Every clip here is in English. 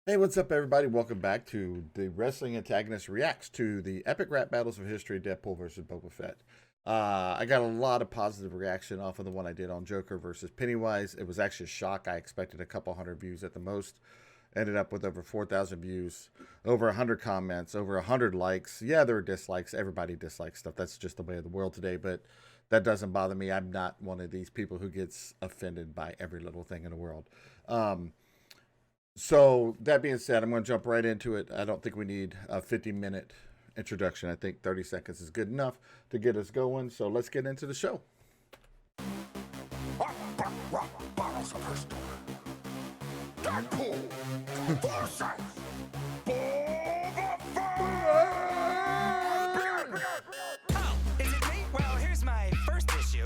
Hey, what's up, everybody? Welcome back to the Wrestling Antagonist Reacts to the epic rap battles of history, Deadpool versus Boba Fett. I got a lot of positive reaction off of the one I did on Joker versus Pennywise. It was actually a shock. I expected a couple hundred views at the most. Ended up with over 4,000 views, over 100 comments, over 100 likes. Yeah, there were dislikes. Everybody dislikes stuff. That's just the way of the world today, but that doesn't bother me. I'm not one of these people who gets offended by every little thing in the world. So that being said, I'm going to jump right into it. I don't think we need a 50-minute introduction. I think 30 seconds is good enough to get us going. So let's get into the show. Bottles of her store. Deadpool versus Boba Fett. Oh, is it me? Well, here's my first issue.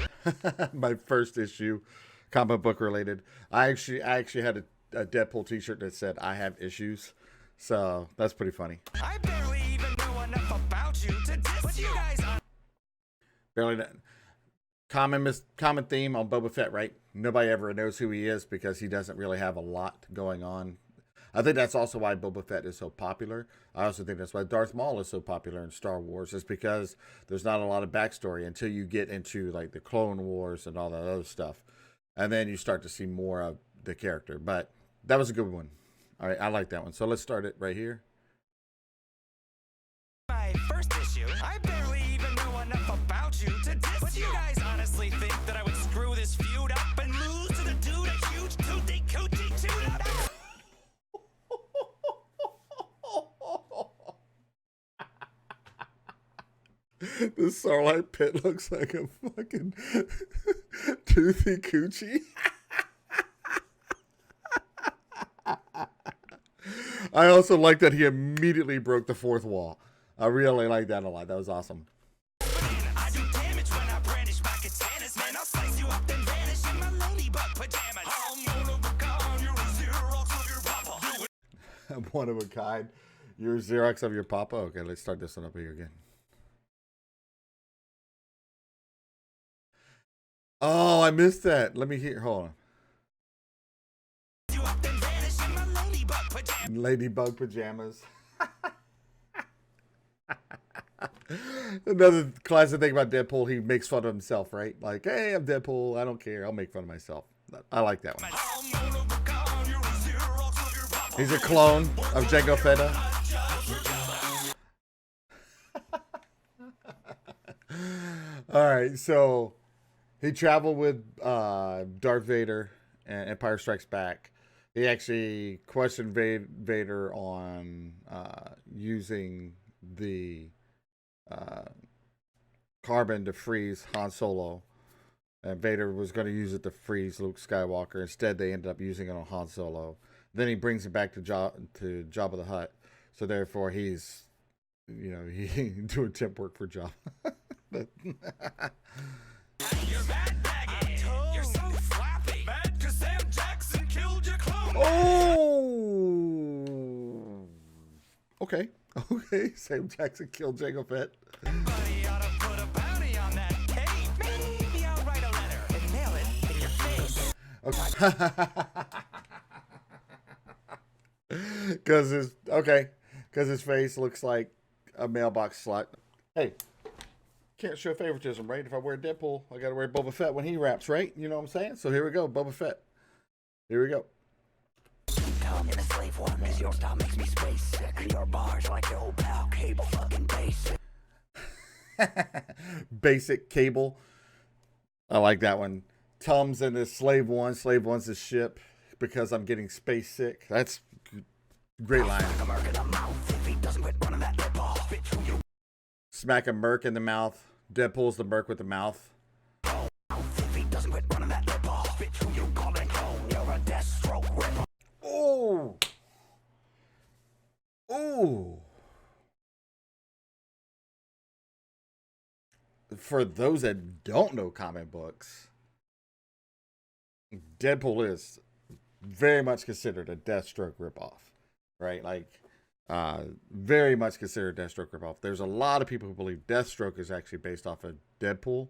My first issue, comic book related. I actually had a Deadpool t-shirt that said "I have issues," so that's pretty funny. I barely even know enough about you to diss you guys on. Barely that. Common theme on Boba Fett, right? Nobody ever knows who he is because he doesn't really have a lot going on. I think that's also why Boba Fett is so popular. I also think that's why Darth Maul is so popular in Star Wars, is because there's not a lot of backstory until you get into like the Clone Wars and all that other stuff. And then you start to see more of the character. But that was a good one. All right, I like that one. So let's start it right here. My first issue. I barely even know enough about you to diss but you guys honestly think that I would screw this feud up and lose to the dude a huge tootie coochie toot up? The Starlight Pit looks like a fucking toothy coochie. I also like that he immediately broke the fourth wall. I really like that a lot. That was awesome. I do damage when I brandish my katanas, man. I'll slice you up and vanish in my ladybug pajamas. I'm one of a kind, you're a Xerox of your papa. I'm one of a kind. You're Xerox of your papa. Okay, let's start this one up here again. Oh, I missed that. Let me hear. Hold on. You up and vanish in my ladybug pajamas. Ladybug pajamas. Another classic thing about Deadpool, he makes fun of himself, right? Like, hey, I'm Deadpool. I don't care. I'll make fun of myself. I like that one. He's a clone of Jango Fetta. All right, so he traveled with Darth Vader and Empire Strikes Back. He actually questioned Vader on using the carbon to freeze Han Solo. And Vader was going to use it to freeze Luke Skywalker. Instead, they ended up using it on Han Solo. Then he brings it back to Jabba the Hutt. So therefore, he's, he doing temp work for Jabba. You're mad baggy. You're so flappy. Mad 'cause Sam Jackson killed your clone. Oh! Okay. Okay. Sam Jackson killed Jango Fett. Somebody ought to put a bounty on that cake. Maybe I'll write a letter and mail it in your face. Okay. Because his face looks like a mailbox slut. Hey, can't show favoritism, right? If I wear Deadpool, I gotta wear Boba Fett when he raps, right? You know what I'm saying? So here we go, Boba Fett. Here we go. Come in a slave one, cause your style makes me space sick. Your bars like your old pal, cable fucking basic. Basic cable. I like that one. Tums in his slave one. Slave one's his ship because I'm getting space sick. That's great line. Smack a merc in the mouth if he doesn't quit running that lip off. Bitch, who you Smack a merc in the mouth. Deadpool's the merc with the mouth. mouth if he doesn't quit running that lip off. Bitch, who you calling clone? You're a Deathstroke rip. Oh. Oh. For those that don't know comic books, Deadpool is very much considered a Deathstroke ripoff, right? Like, very much considered a Deathstroke ripoff. There's a lot of people who believe Deathstroke is actually based off of Deadpool.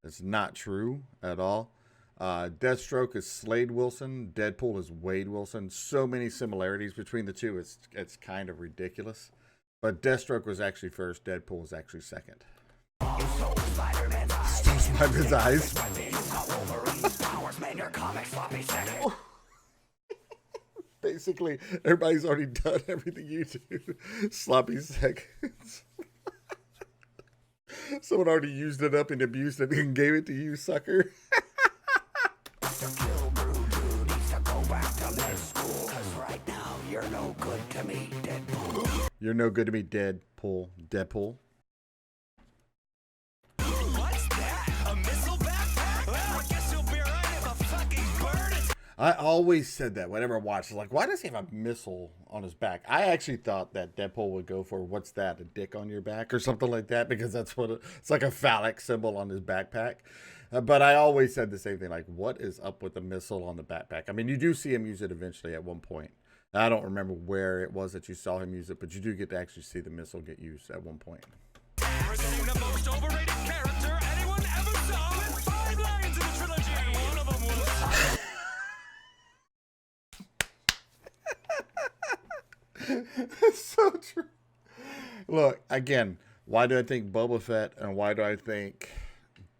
That's not true at all. Deathstroke is Slade Wilson. Deadpool is Wade Wilson. So many similarities between the two. It's kind of ridiculous. But Deathstroke was actually first. Deadpool was actually second. Stole Spider-Man's eyes. Basically, everybody's already done everything you do. Sloppy seconds. Someone already used it up and abused it and gave it to you, sucker. You're no good to me, Deadpool. You're no good to me, Deadpool. Deadpool. What's that? A missile backpack? Well, I guess you'll be right if a fucking bird is... I always said that whenever I watched it. Like, why does he have a missile on his back? I actually thought that Deadpool would go for, what's that, a dick on your back or something like that, because that's what it's like, a phallic symbol on his backpack. But I always said the same thing, like, what is up with the missile on the backpack? I mean, you do see him use it eventually at one point. I don't remember where it was that you saw him use it, but you do get to actually see the missile get used at one point. Presenting the most overrated character anyone ever saw with 5 lines in the trilogy, and one of them was... It's so true. Look, again, why do I think Boba Fett and why do I think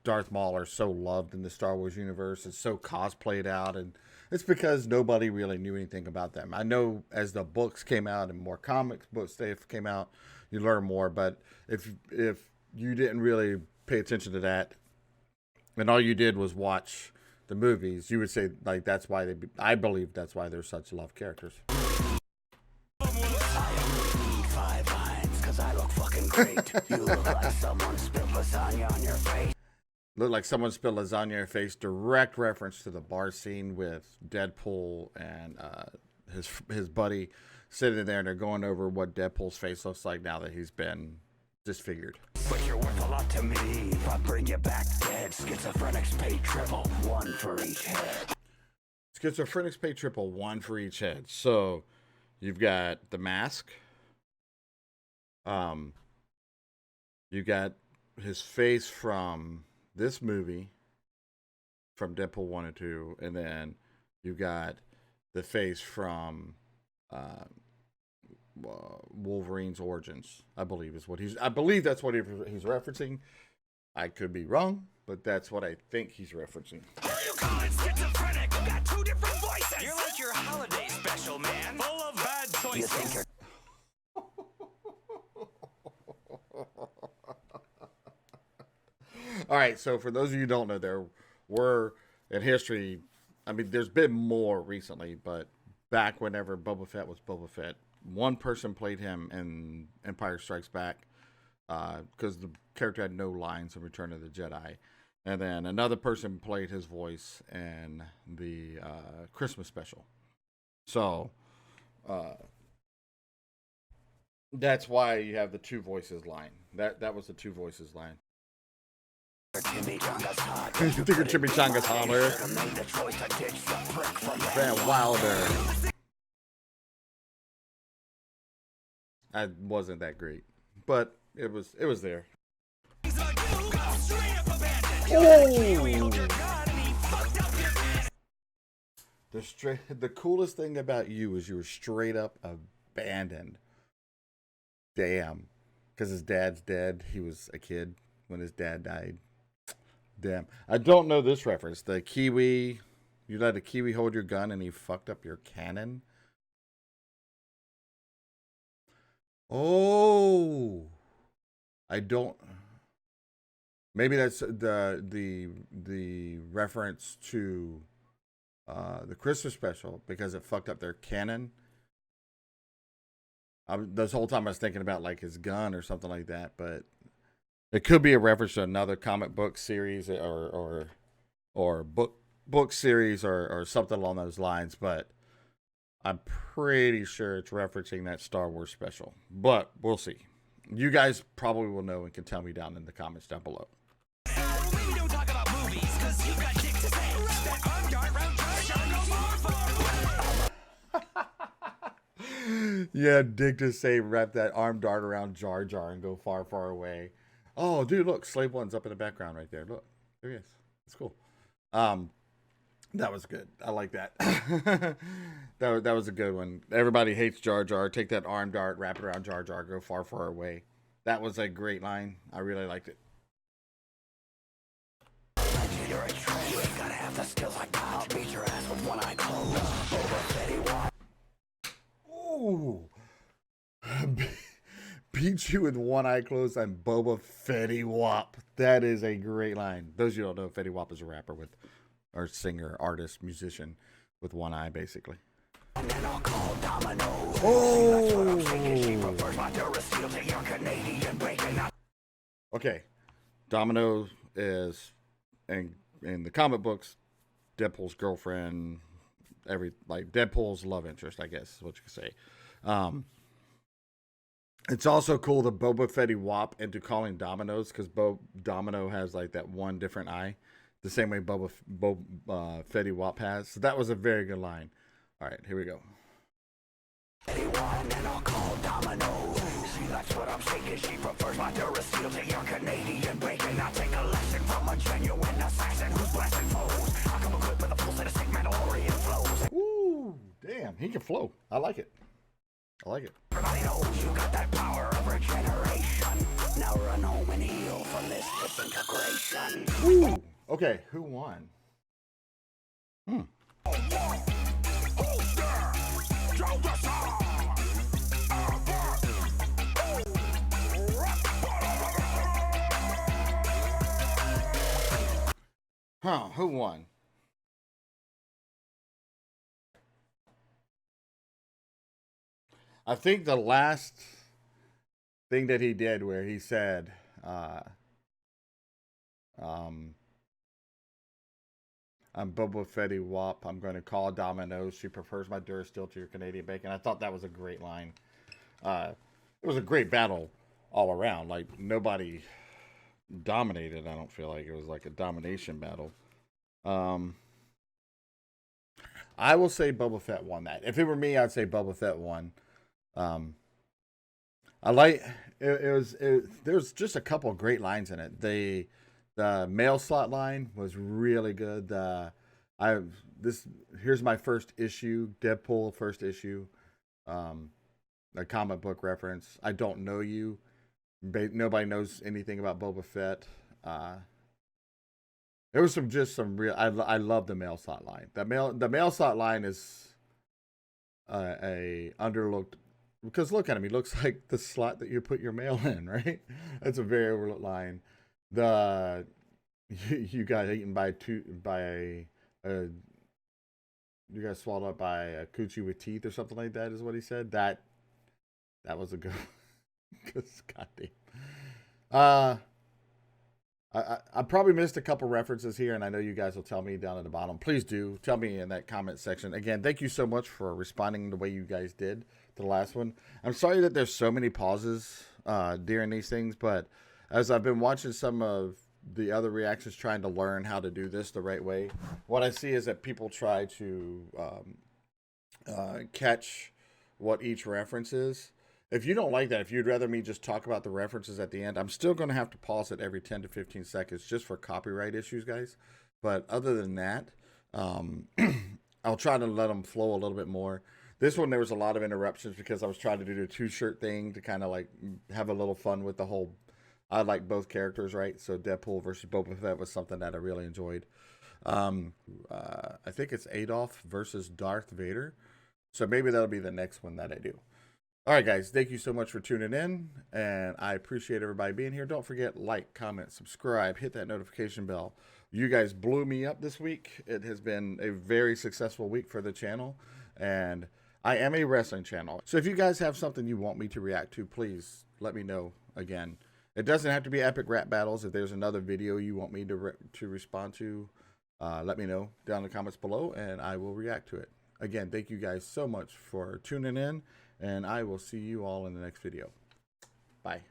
Darth Maul are so loved in the Star Wars universe? It's so cosplayed out, and it's because nobody really knew anything about them. I know as the books came out and more comics books came out, you learn more. But if you didn't really pay attention to that, and all you did was watch the movies, you would say, like, that's why I believe that's why they're such loved characters. Five lines, 'cause I look fucking great. You look like someone spilled lasagna on your face. Looked like someone spilled lasagna in your face. Direct reference to the bar scene with Deadpool and his buddy sitting there, and they're going over what Deadpool's face looks like now that he's been disfigured. But you're worth a lot to me. If I bring you back dead, schizophrenics pay triple, 1 for each head. Schizophrenics pay triple, 1 for each head. So you've got the mask. You got his face from this movie, from Deadpool 1 and 2, and then you got the face from Wolverine's Origins, I believe that's what he's referencing. I could be wrong, but that's what I think he's referencing. What are you calling schizophrenic? You got 2 different voices. You're like your holiday special, man. Full of bad choices. You think you're... All right, so for those of you who don't know, there were in history, I mean, there's been more recently, but back whenever Boba Fett was Boba Fett, one person played him in Empire Strikes Back because the character had no lines in Return of the Jedi. And then another person played his voice in the Christmas special. So that's why you have the 2 voices line. That was the 2 voices line. You think your chimichangas holler? Van Wilder. I wasn't that great, but it was there. The coolest thing about you is you were straight up abandoned. Damn, because his dad's dead. He was a kid when his dad died. Damn. I don't know this reference. The Kiwi, you let a Kiwi hold your gun and he fucked up your cannon. Oh. I don't. Maybe that's the reference to the Christmas special because it fucked up their cannon. This whole time I was thinking about like his gun or something like that, but it could be a reference to another comic book series or book series or something along those lines. But I'm pretty sure it's referencing that Star Wars special. But we'll see. You guys probably will know and can tell me down in the comments down below. Maybe don't talk about movies, 'cause you got dick to say. That arm dart round Yeah, Dick to say wrap that arm dart around Jar Jar and go far, far away. Oh, dude, look, Slave One's up in the background right there. Look, there he is. That's cool. That was good. I like that. That was a good one. Everybody hates Jar Jar. Take that arm dart, wrap it around Jar Jar, go far, far away. That was a great line. I really liked it. You're a trend. You ain't gotta have the skills like that. I'll beat your ass with one eye closed. Boba Fett. Ooh. Beat you with one eye closed. I'm Boba Fetty Wap. That is a great line. Those of you who don't know, Fetty Wap is a rapper with, or singer, artist, musician with one eye, basically. And then I'll call Domino. Oh. She prefers my Duracell to your Canadian bacon. Okay. Domino is, in the comic books, Deadpool's girlfriend, Deadpool's love interest, I guess is what you could say. It's also cool to Boba Fetty Wap into calling Domino's, because Domino has like that one different eye, the same way Boba Fetty Wap has. So that was a very good line. All right, here we go. And I'll call Domino. She likes what I'm saying. She prefers my Duracell to your Canadian bacon. I take a lesson from a genuine assassin who's blasting foes. I come equipped with a full set of sick Mandalorian flows. Ooh, damn, he can flow. I like it. I like it. Everybody knows you got that power of regeneration. Now run home and heal from this disintegration. Ooh. Okay, who won? Who won? I think the last thing that he did where he said, I'm Boba Fetty Wap. I'm going to call Domino's. She prefers my Duracell to your Canadian bacon. I thought that was a great line. It was a great battle all around. Like, nobody dominated. I don't feel like it was like a domination battle. I will say Boba Fett won that. If it were me, I'd say Boba Fett won. I like there's just a couple of great lines in it. The mail slot line was really good. Here's my first issue, Deadpool first issue, a comic book reference. I don't know you. Nobody knows anything about Boba Fett. There was some real. I love the mail slot line. The mail slot line is a underlooked, because look at him. He looks like the slot that you put your mail in, right? That's a very overlooked line. You got eaten you got swallowed up by a coochie with teeth or something like that, is what he said. That was a good. Because goddamn. I probably missed a couple references here, and I know you guys will tell me down at the bottom. Please do tell me in that comment section. Again, thank you so much for responding the way you guys did to the last one. I'm sorry that there's so many pauses during these things, but as I've been watching some of the other reactions trying to learn how to do this the right way, what I see is that people try to catch what each reference is. If you don't like that, if you'd rather me just talk about the references at the end, I'm still going to have to pause it every 10 to 15 seconds just for copyright issues, guys. But other than that, I'll try to let them flow a little bit more. This one, there was a lot of interruptions because I was trying to do the two-shirt thing to kind of like have a little fun with the whole. I like both characters, right? So Deadpool versus Boba Fett was something that I really enjoyed. I think it's Adolf versus Darth Vader. So maybe that'll be the next one that I do. All right, guys, thank you so much for tuning in, and I appreciate everybody being here. Don't forget, like, comment, subscribe, hit that notification bell. You guys blew me up this week. It has been a very successful week for the channel, and I am a wrestling channel. So if you guys have something you want me to react to, please let me know. Again, it doesn't have to be epic rap battles. If there's another video you want me to respond to, let me know down in the comments below, and I will react to it. Again, thank you guys so much for tuning in. And I will see you all in the next video. Bye.